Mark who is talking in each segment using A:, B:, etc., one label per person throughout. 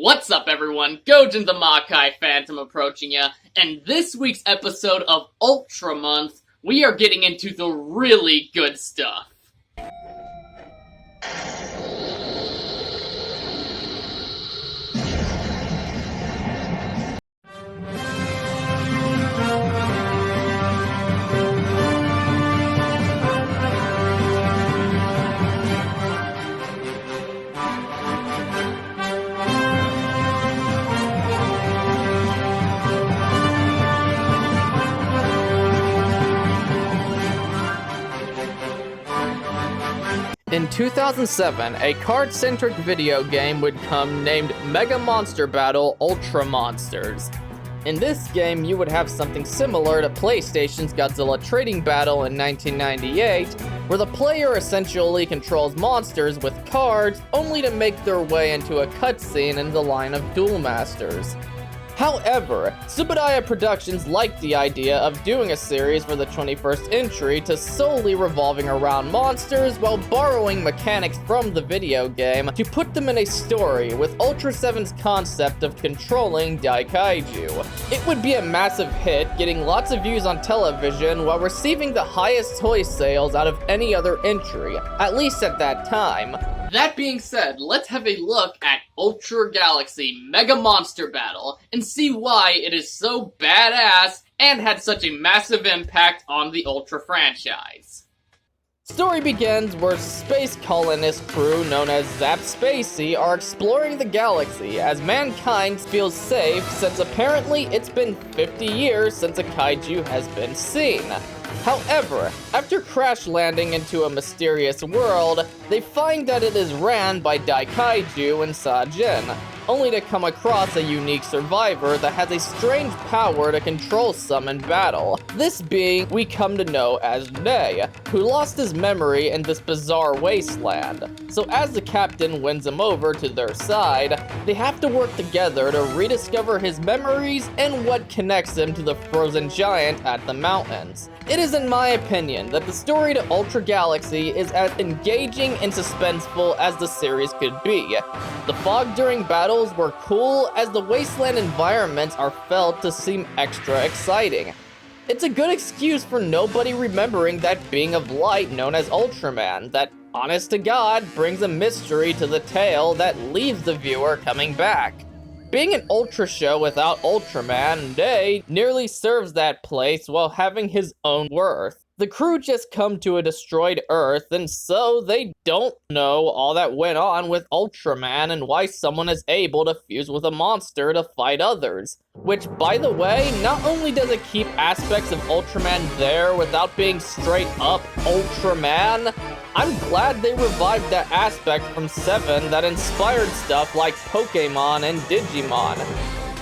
A: What's up, everyone? Gojin the Makai Phantom approaching ya, and this week's episode of Ultramonth, we are getting into the really good stuff. In 2007, a card-centric video game would come named Mega Monster Battle Ultra Monsters. In this game, you would have something similar to PlayStation's Godzilla Trading Battle in 1998, where the player essentially controls monsters with cards only to make their way into a cutscene in the line of Duel Masters. However, Subudaya Productions liked the idea of doing a series for the 21st century to solely revolving around monsters while borrowing mechanics from the video game to put them in a story with Ultra 7's concept of controlling Daikaiju. It would be a massive hit, getting lots of views on television while receiving the highest toy sales out of any other entry, at least at that time. That being said, let's have a look at Ultra Galaxy Mega Monster Battle and see why it is so badass and had such a massive impact on the Ultra franchise. Story begins where space colonist crew known as Zap Spacey are exploring the galaxy as mankind feels safe since apparently it's been 50 years since a kaiju has been seen. However, after crash landing into a mysterious world, they find that it is ran by Daikaiju and Sajin, only to come across a unique survivor that has a strange power to control some in battle. This being we come to know as Ne, who lost his memory in this bizarre wasteland. So as the captain wins him over to their side, they have to work together to rediscover his memories and what connects him to the frozen giant at the mountains. It is in my opinion that the story to Ultra Galaxy is as engaging and suspenseful as the series could be. The fog during battles were cool as the wasteland environments are felt to seem extra exciting. It's a good excuse for nobody remembering that being of light known as Ultraman that, honest to God, brings a mystery to the tale that leaves the viewer coming back. Being an Ultra show without Ultraman, Ne nearly serves that place while having his own worth. The crew just come to a destroyed Earth, and so they don't know all that went on with Ultraman and why someone is able to fuse with a monster to fight others. Which, by the way, not only does it keep aspects of Ultraman there without being straight up Ultraman, I'm glad they revived that aspect from 7 that inspired stuff like Pokemon and Digimon.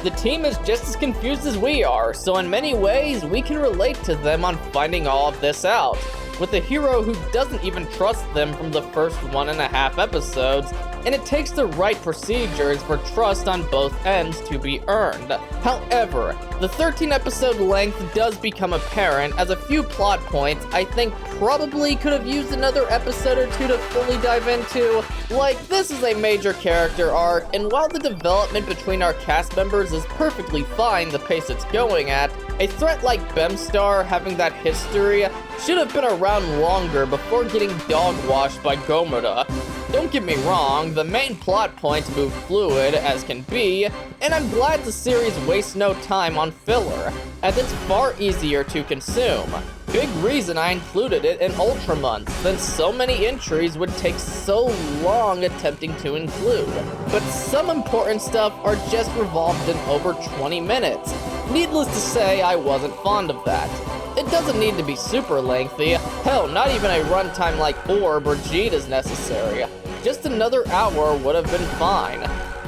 A: The team is just as confused as we are, so in many ways, we can relate to them on finding all of this out, with a hero who doesn't even trust them from the first 1.5 episodes, and it takes the right procedures for trust on both ends to be earned. However, the 13-episode length does become apparent as a few plot points I think probably could have used another episode or two to fully dive into. Like, this is a major character arc, and while the development between our cast members is perfectly fine the pace it's going at, a threat like Bemstar having that history should have been around longer before getting dog-washed by Gomora. Don't get me wrong, the main plot points move fluid as can be, and I'm glad the series wastes no time on filler, as it's far easier to consume. Big reason I included it in Ultramonth, since so many entries would take so long attempting to include. But some important stuff are just revolved in over 20 minutes. Needless to say, I wasn't fond of that. It doesn't need to be super lengthy, hell, not even a runtime like Orb or Jeet is necessary. Just another hour would have been fine.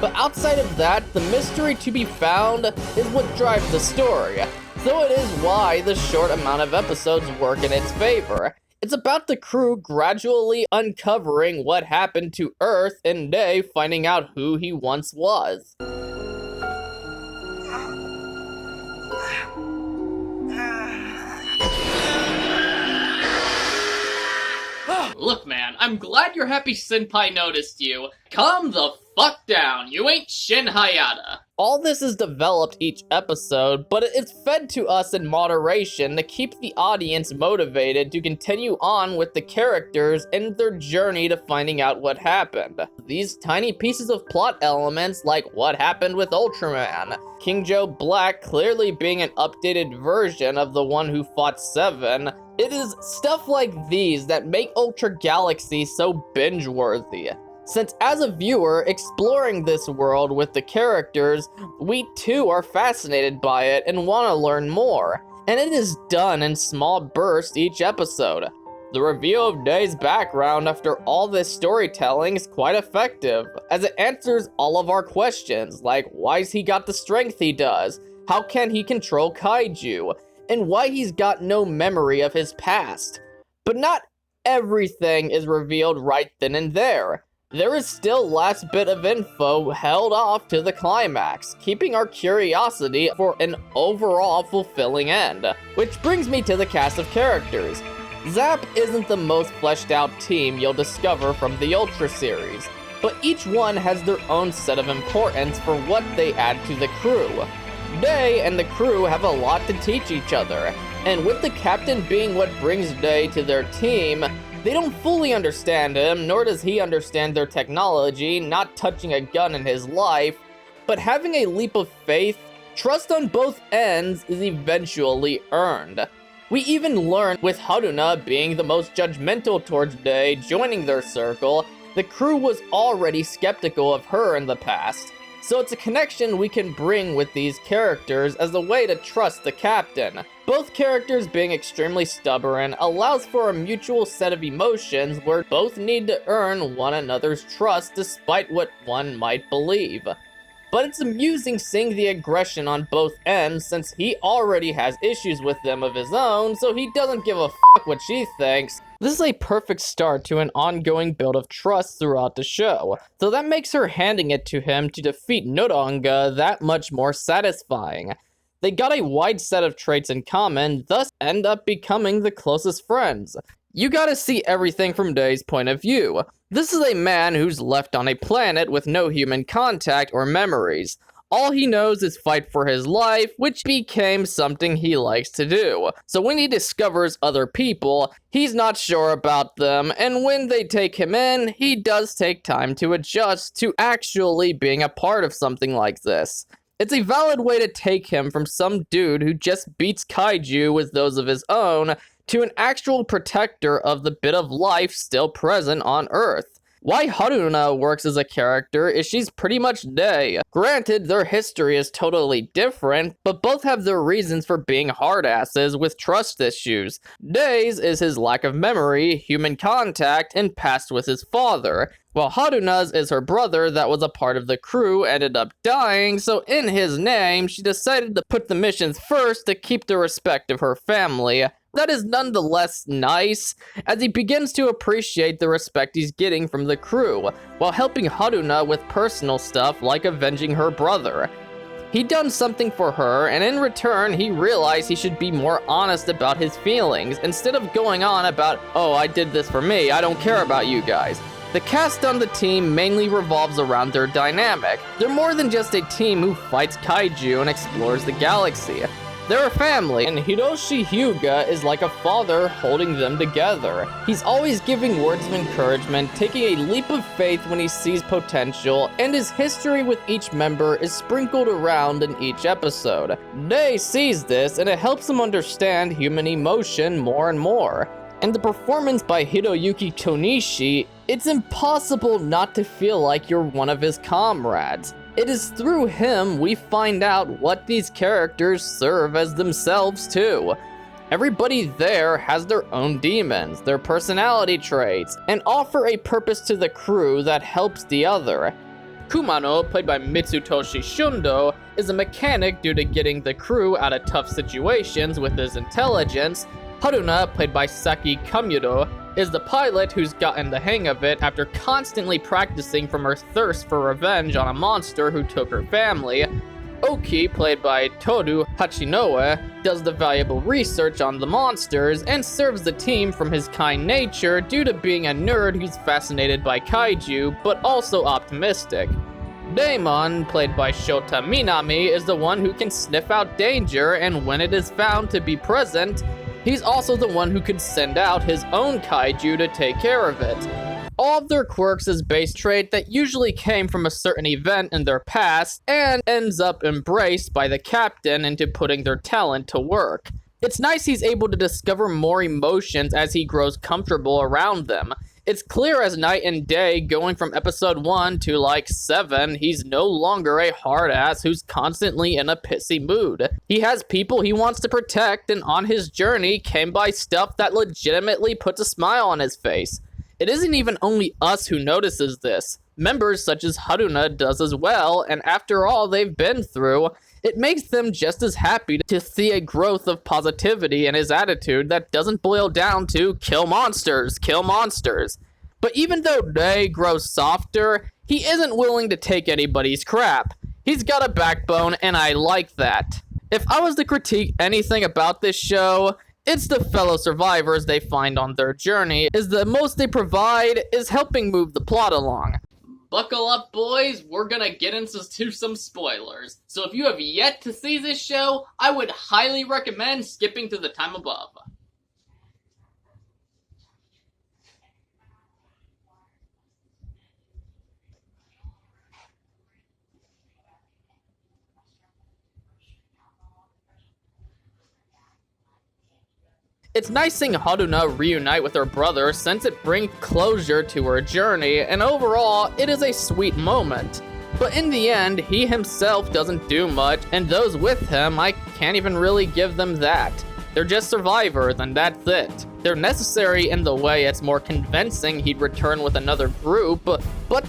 A: But outside of that, the mystery to be found is what drives the story, so it is why the short amount of episodes work in its favor. It's about the crew gradually uncovering what happened to Earth and Ne finding out who he once was. Look, man, I'm glad your happy senpai noticed you. Calm the
B: fuck down. You ain't Shin Hayata.
A: All this is developed each episode, but it's fed to us in moderation to keep the audience motivated to continue on with the characters and their journey to finding out what happened. These tiny pieces of plot elements, like what happened with Ultraman, King Joe Black clearly being an updated version of the one who fought Seven, it is stuff like these that make Ultra Galaxy so binge-worthy. Since as a viewer, exploring this world with the characters, we too are fascinated by it and want to learn more, and it is done in small bursts each episode. The reveal of Day's background after all this storytelling is quite effective, as it answers all of our questions, like why's he got the strength he does, how can he control kaiju, and why he's got no memory of his past. But not everything is revealed right then and there. There is still last bit of info held off to the climax, keeping our curiosity for an overall fulfilling end. Which brings me to the cast of characters. Zap isn't the most fleshed out team you'll discover from the Ultra series, but each one has their own set of importance for what they add to the crew. Day and the crew have a lot to teach each other, and with the captain being what brings Day to their team, they don't fully understand him, nor does he understand their technology, not touching a gun in his life, but having a leap of faith, trust on both ends is eventually earned. We even learn with Haruna being the most judgmental towards Day joining their circle, the crew was already skeptical of her in the past. So it's a connection we can bring with these characters as a way to trust the captain. Both characters being extremely stubborn allows for a mutual set of emotions where both need to earn one another's trust despite what one might believe. But it's amusing seeing the aggression on both ends since he already has issues with them of his own, so he doesn't give a fuck what she thinks. This is a perfect start to an ongoing build of trust throughout the show, so that makes her handing it to him to defeat Noronga that much more satisfying. They got a wide set of traits in common, thus end up becoming the closest friends. You gotta see everything from Day's point of view. This is a man who's left on a planet with no human contact or memories. All he knows is fight for his life, which became something he likes to do. So when he discovers other people, he's not sure about them, and when they take him in, he does take time to adjust to actually being a part of something like this. It's a valid way to take him from some dude who just beats kaiju with those of his own to an actual protector of the bit of life still present on Earth. Why Haruna works as a character is she's pretty much Day. Granted, their history is totally different, but both have their reasons for being hardasses with trust issues. Day's is his lack of memory, human contact, and past with his father, while Haruna's is her brother that was a part of the crew ended up dying, so in his name, she decided to put the missions first to keep the respect of her family. That is nonetheless nice, as he begins to appreciate the respect he's getting from the crew, while helping Haruna with personal stuff like avenging her brother. He'd done something for her, and in return, he realized he should be more honest about his feelings, instead of going on about, oh, I did this for me, I don't care about you guys. The cast on the team mainly revolves around their dynamic. They're more than just a team who fights kaiju and explores the galaxy. They're a family, and Hiroshi Hyuga is like a father holding them together. He's always giving words of encouragement, taking a leap of faith when he sees potential, and his history with each member is sprinkled around in each episode. Day sees this, and it helps him understand human emotion more and more. And the performance by Hiroyuki Tonishi, it's impossible not to feel like you're one of his comrades. It is through him we find out what these characters serve as themselves too. Everybody there has their own demons, their personality traits, and offer a purpose to the crew that helps the other. Kumano, played by Mitsutoshi Shundo, is a mechanic due to getting the crew out of tough situations with his intelligence. Haruna, played by Saki Kamuro, is the pilot who's gotten the hang of it after constantly practicing from her thirst for revenge on a monster who took her family. Oki, played by Toru Hachinoe, does the valuable research on the monsters and serves the team from his kind nature due to being a nerd who's fascinated by kaiju, but also optimistic. Daemon, played by Shota Minami, is the one who can sniff out danger, and when it is found to be present, he's also the one who can send out his own kaiju to take care of it. All of their quirks is base trait that usually came from a certain event in their past and ends up embraced by the captain into putting their talent to work. It's nice he's able to discover more emotions as he grows comfortable around them. It's clear as night and day, going from episode 1 to like 7, he's no longer a hard ass who's constantly in a pissy mood. He has people he wants to protect, and on his journey came by stuff that legitimately puts a smile on his face. It isn't even only us who notices this. Members such as Haruna does as well, and after all they've been through, it makes them just as happy to see a growth of positivity in his attitude that doesn't boil down to kill monsters, kill monsters. But even though Rei grows softer, he isn't willing to take anybody's crap. He's got a backbone, and I like that. If I was to critique anything about this show, it's the fellow survivors they find on their journey, is the most they provide is helping move the plot along.
B: Buckle up, boys, we're gonna get into some spoilers. So if you have yet to see this show, I would highly recommend skipping to the time above.
A: It's nice seeing Haruna reunite with her brother since it brings closure to her journey, and overall, it is a sweet moment. But in the end, he himself doesn't do much, and those with him, I can't even really give them that. They're just survivors, and that's it. They're necessary in the way it's more convincing he'd return with another group, but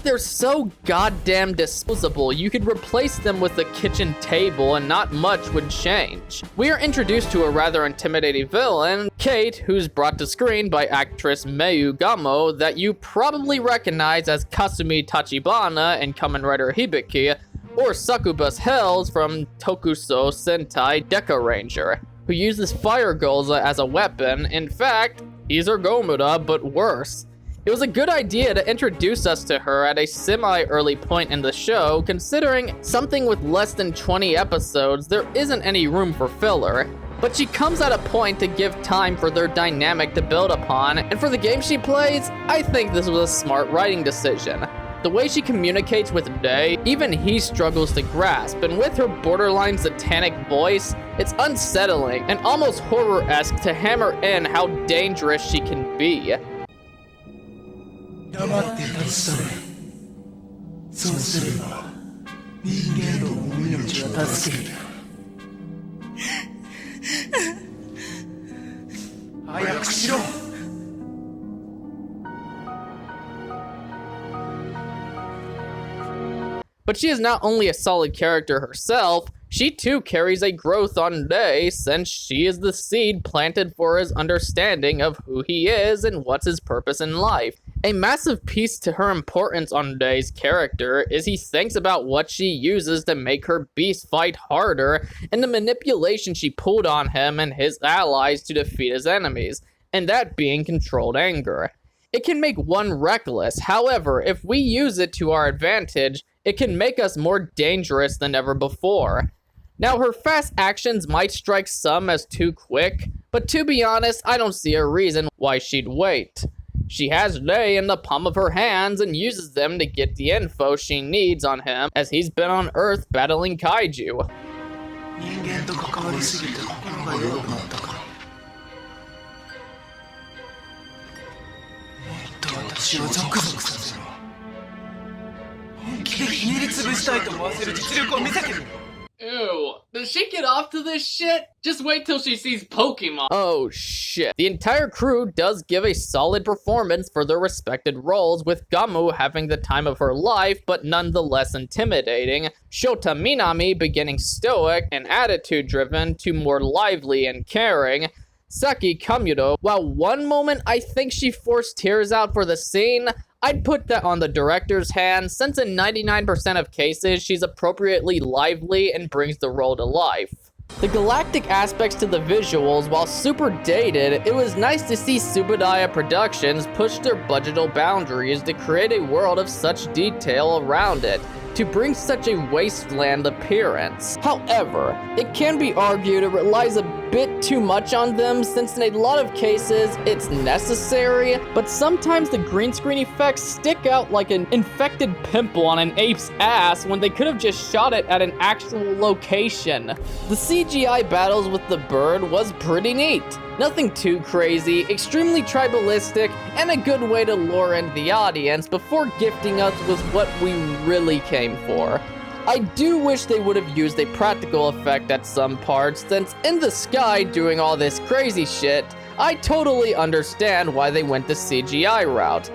A: they're so goddamn disposable you could replace them with a kitchen table and not much would change. We are introduced to a rather intimidating villain, Kate, who's brought to screen by actress Mayu Gamo that you probably recognize as Kasumi Tachibana in Kamen Rider Hibiki, or Succubus Hells from Tokuso Sentai Deca Ranger, who uses fire gulza as a weapon. In fact, he's her Gomura, but worse. It was a good idea to introduce us to her at a semi-early point in the show, considering something with less than 20 episodes, there isn't any room for filler. But she comes at a point to give time for their dynamic to build upon, and for the game she plays, I think this was a smart writing decision. The way she communicates with Rei, even he struggles to grasp, and with her borderline satanic voice, it's unsettling and almost horror-esque to hammer in how dangerous she can be. But she is not only a solid character herself, she too carries a growth on Rei since she is the seed planted for his understanding of who he is and what's his purpose in life. A massive piece to her importance on Rei's character is he thinks about what she uses to make her beast fight harder and the manipulation she pulled on him and his allies to defeat his enemies, and that being controlled anger. It can make one reckless, however, if we use it to our advantage, it can make us more dangerous than ever before. Now, her fast actions might strike some as too quick, but to be honest, I don't see a reason why she'd wait. She has Rei in the palm of her hands and uses them to get the info she needs on him as he's been on Earth battling kaiju.
B: Ew, does she get off to this shit? Just wait till she sees Pokemon.
A: Oh shit. The entire crew does give a solid performance for their respected roles, with Gamu having the time of her life, but nonetheless intimidating, Shota Minami beginning stoic and attitude-driven to more lively and caring, Saki Kamuro, while one moment I think she forced tears out for the scene, I'd put that on the director's hands, since in 99% of cases, she's appropriately lively and brings the role to life. The galactic aspects to the visuals, while super dated, it was nice to see Subudaya Productions push their budgetal boundaries to create a world of such detail around it. to bring such a wasteland appearance. However, it can be argued it relies a bit too much on them, since in a lot of cases it's necessary, but sometimes the green screen effects stick out like an infected pimple on an ape's ass when they could have just shot it at an actual location. The CGI battles with the bird was pretty neat. Nothing too crazy, extremely tribalistic, and a good way to lure in the audience before gifting us with what we really came for. I do wish they would have used a practical effect at some parts, since in the sky doing all this crazy shit, I totally understand why they went the CGI route.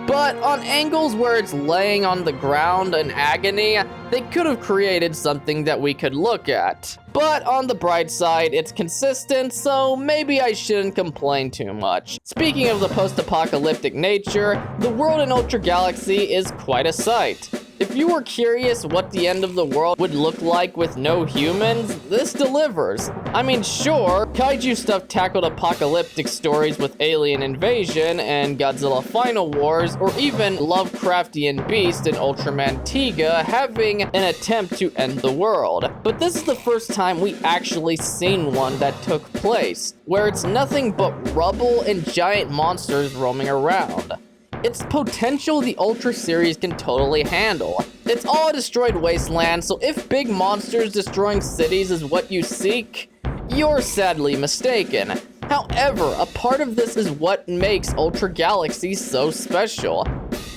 A: But on angles where it's laying on the ground in agony, they could have created something that we could look at. But on the bright side, it's consistent, so maybe I shouldn't complain too much. Speaking of the post-apocalyptic nature, the world in Ultra Galaxy is quite a sight. If you were curious what the end of the world would look like with no humans, this delivers. I mean, sure, kaiju stuff tackled apocalyptic stories with alien invasion and Godzilla Final Wars, or even Lovecraftian beast in Ultraman Tiga having an attempt to end the world. But this is the first time we actually seen one that took place, where it's nothing but rubble and giant monsters roaming around. It's potential the Ultra series can totally handle. It's all a destroyed wasteland, so if big monsters destroying cities is what you seek, you're sadly mistaken. However, a part of this is what makes Ultra Galaxy so special.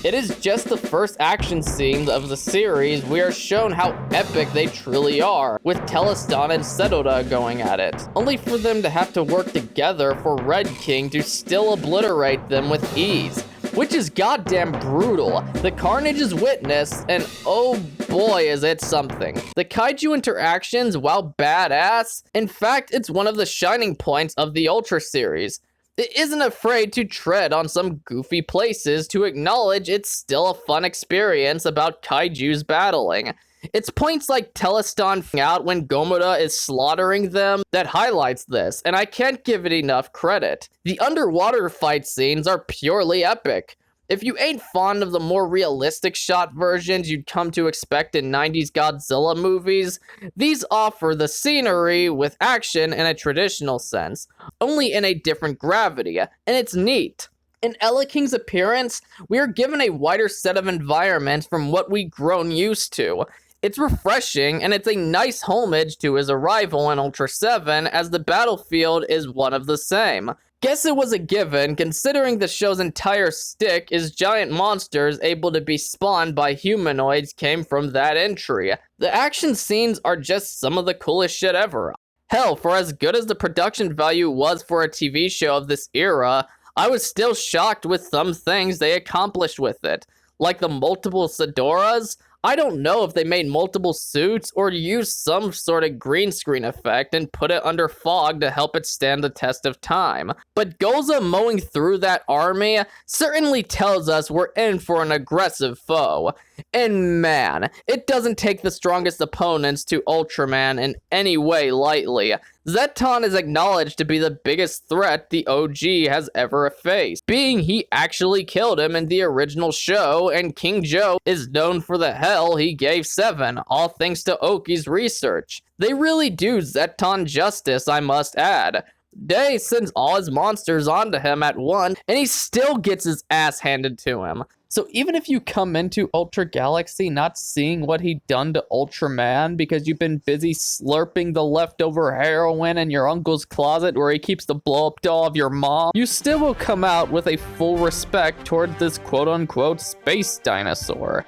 A: It is just the first action scene of the series. We are shown how epic they truly are, with Telestan and Sedota going at it, only for them to have to work together for Red King to still obliterate them with ease, which is goddamn brutal. The carnage is witnessed, and oh boy is it something. The kaiju interactions, while badass, in fact it's one of the shining points of the Ultra series. It isn't afraid to tread on some goofy places to acknowledge it's still a fun experience about kaijus battling. It's points like Telestan out when Gomora is slaughtering them that highlights this, and I can't give it enough credit. The underwater fight scenes are purely epic. If you ain't fond of the more realistic shot versions you'd come to expect in 90s Godzilla movies, these offer the scenery with action in a traditional sense, only in a different gravity, and it's neat. In Ella King's appearance, we are given a wider set of environments from what we've grown used to. It's refreshing, and it's a nice homage to his arrival in Ultra 7, as the battlefield is one of the same. Guess it was a given, considering the show's entire stick is giant monsters able to be spawned by humanoids came from that entry. The action scenes are just some of the coolest shit ever. Hell, for as good as the production value was for a TV show of this era, I was still shocked with some things they accomplished with it. Like the multiple Sidoras. I don't know if they made multiple suits or used some sort of green screen effect and put it under fog to help it stand the test of time. But Goza mowing through that army certainly tells us we're in for an aggressive foe. And man, it doesn't take the strongest opponents to Ultraman in any way lightly. Zeton is acknowledged to be the biggest threat the OG has ever faced, being he actually killed him in the original show, and King Joe is known for the hell he gave Seven, all thanks to Oki's research. They really do Zeton justice, I must add. Day sends all his monsters onto him at once, and he still gets his ass handed to him. So even if you come into Ultra Galaxy not seeing what he done to Ultraman because you've been busy slurping the leftover heroin in your uncle's closet where he keeps the blow-up doll of your mom, you still will come out with a full respect toward this quote-unquote space dinosaur.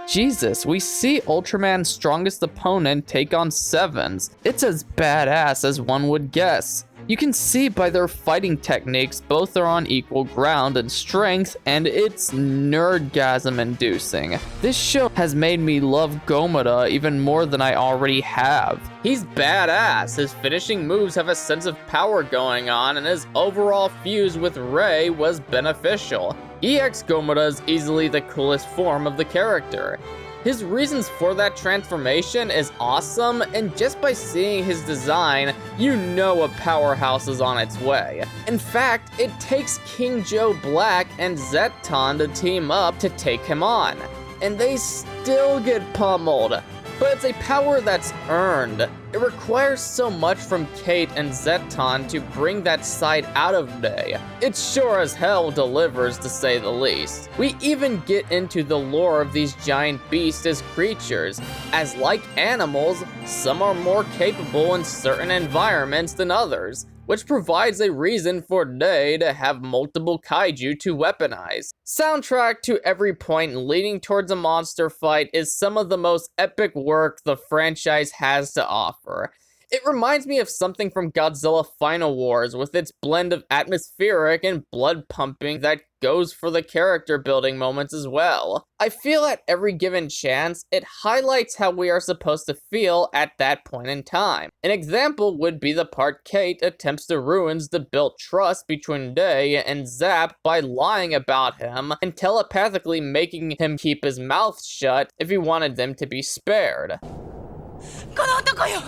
A: Jesus, we see Ultraman's strongest opponent take on Sevens. It's as badass as one would guess. You can see by their fighting techniques both are on equal ground in strength, and it's nerdgasm inducing. This show has made me love Gomora even more than I already have. He's badass, his finishing moves have a sense of power going on, and his overall fuse with Rei was beneficial. EX Gomora is easily the coolest form of the character. His reasons for that transformation is awesome, and just by seeing his design, you know a powerhouse is on its way. In fact, it takes King Joe Black and Zeton to team up to take him on. and they still get pummeled. But it's a power that's earned. It requires so much from Kate and Zeton to bring that side out of Day. It sure as hell delivers, to say the least. We even get into the lore of these giant beasts as creatures, as like animals, some are more capable in certain environments than others, which provides a reason for Day to have multiple kaiju to weaponize. Soundtrack to every point leading towards a monster fight is some of the most epic work the franchise has to offer. It reminds me of something from Godzilla Final Wars with its blend of atmospheric and blood pumping that goes for the character building moments as well. I feel at every given chance, it highlights how we are supposed to feel at that point in time. An example would be the part Kate attempts to ruin the built trust between Day and Zap by lying about him and telepathically making him keep his mouth shut if he wanted them to be spared.
C: この男よ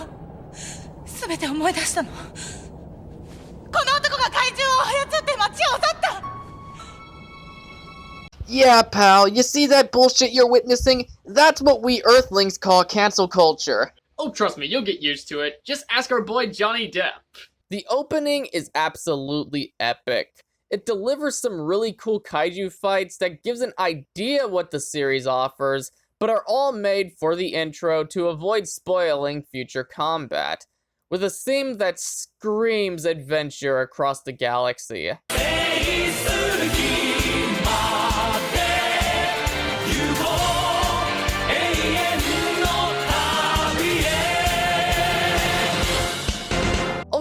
C: 全て思い出したのこの男が怪獣を操って街を襲った
A: Yeah, pal, you see that bullshit you're witnessing? That's what we Earthlings call cancel culture.
B: Oh, trust me, you'll get used to it. Just ask our boy Johnny Depp.
A: The opening is absolutely epic. It delivers some really cool kaiju fights that gives an idea what the series offers, but are all made for the intro to avoid spoiling future combat, with a theme that screams adventure across the galaxy.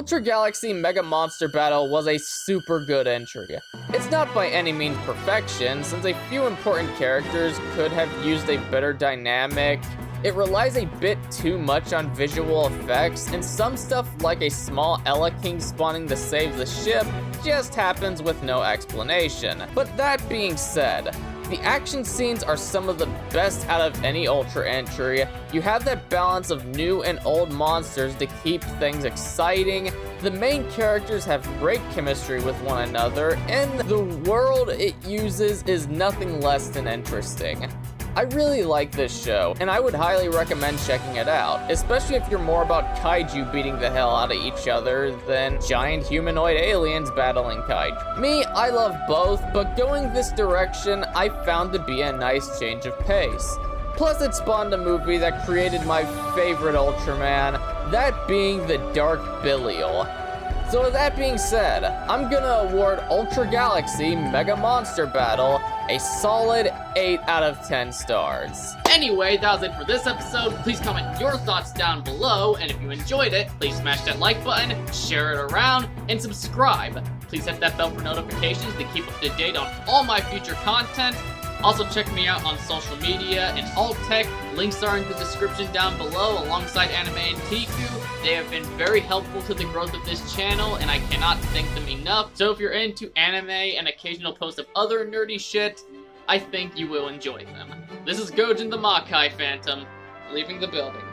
A: Ultra Galaxy Mega Monster Battle was a super good entry. It's not by any means perfection, since a few important characters could have used a better dynamic. It relies a bit too much on visual effects, and some stuff like a small Ella King spawning to save the ship just happens with no explanation. But that being said, the action scenes are some of the best out of any Ultra entry. You have that balance of new and old monsters to keep things exciting. The main characters have great chemistry with one another, and the world it uses is nothing less than interesting. I really like this show, and I would highly recommend checking it out, especially if you're more about kaiju beating the hell out of each other than giant humanoid aliens battling kaiju. Me, I love both, but going this direction I found to be a nice change of pace. Plus it spawned a movie that created my favorite Ultraman, that being the Dark Belial. So with that being said, I'm gonna award Ultra Galaxy Mega Monster Battle a solid 8 out of 10 stars.
B: Anyway, that was it for this episode. Please comment your thoughts down below, and if you enjoyed it, please smash that like button, share it around, and subscribe. Please hit that bell for notifications to keep up to date on all my future content. Also check me out on social media and alt tech. Links are in the description down below alongside Anime Anteiku. They have been very helpful to the growth of this channel and I cannot thank them enough. So if you're into anime and occasional posts of other nerdy shit, I think you will enjoy them. This is Gojin the Makai Phantom, leaving the building.